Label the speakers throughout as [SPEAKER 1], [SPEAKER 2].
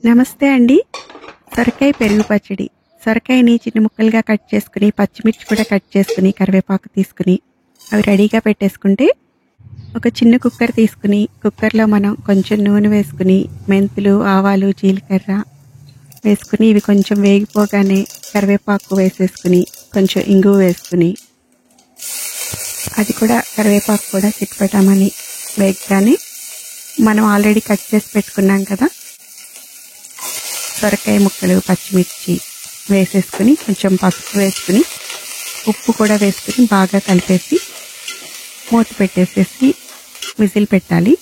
[SPEAKER 1] నమస్తే అండి. సొరకాయ పెరుగు పచ్చడి. సొరకాయని చిన్న ముక్కలుగా కట్ చేసుకుని, పచ్చిమిర్చి కూడా కట్ చేసుకుని, కరివేపాకు తీసుకుని, అవి రెడీగా పెట్టేసుకుంటే, ఒక చిన్న కుక్కర్ తీసుకుని, కుక్కర్‌లో మనం కొంచెం నూనె వేసుకుని, మెంతులు, ఆవాలు, జీలకర్ర వేసుకుని, ఇవి కొంచెం వేగిపోగానే కరివేపాకు వేసేసుకుని, కొంచెం ఇంగువ వేసుకుని, అది కూడా కరివేపాకు కూడా చిటపటామని వేగగానే మనం ఆల్రెడీ కట్ చేసి పెట్టుకున్నాం కదా సొరకాయ ముక్కలు, పచ్చిమిర్చి వేసేసుకుని, కొంచెం పసుపు వేసుకుని, ఉప్పు కూడా వేసుకుని బాగా కలిపేసి మూత పెట్టేసేసి విజిల్ పెట్టాలి.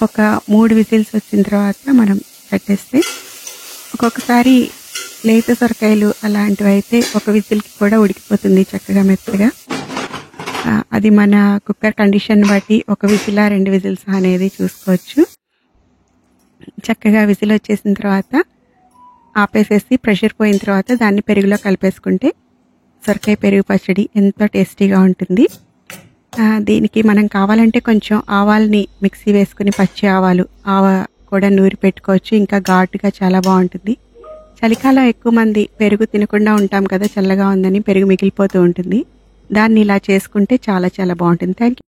[SPEAKER 1] ఒక 3 విజిల్స్ వచ్చిన తర్వాత మనం పెట్టేస్తే, ఒక్కొక్కసారి లేత సొరకాయలు అలాంటివి అయితే ఒక విజిల్కి కూడా ఉడికిపోతుంది చక్కగా మెత్తగా. అది మన కుక్కర్ కండిషన్ బట్టి ఒక విజిలా 2 విజిల్స్ అనేది చూసుకోవచ్చు. చక్కగా విజిల్ వచ్చేసిన తర్వాత ఆపేసేసి ప్రెషర్ పోయిన తర్వాత దాన్ని పెరుగులో కలిపేసుకుంటే సొరకాయ పెరుగు పచ్చడి ఎంతో టేస్టీగా ఉంటుంది. దీనికి మనం కావాలంటే కొంచెం ఆవాల్ని మిక్సీ వేసుకుని, పచ్చి ఆవాలు కూడా నూరి పెట్టుకోవచ్చు. ఇంకా ఘాటుగా చాలా బాగుంటుంది. చలికాలం ఎక్కువ మంది పెరుగు తినకుండా ఉంటాం కదా, చల్లగా ఉందని పెరుగు మిగిలిపోతూ ఉంటుంది. దాన్ని ఇలా చేసుకుంటే చాలా చాలా బాగుంటుంది. Thank you.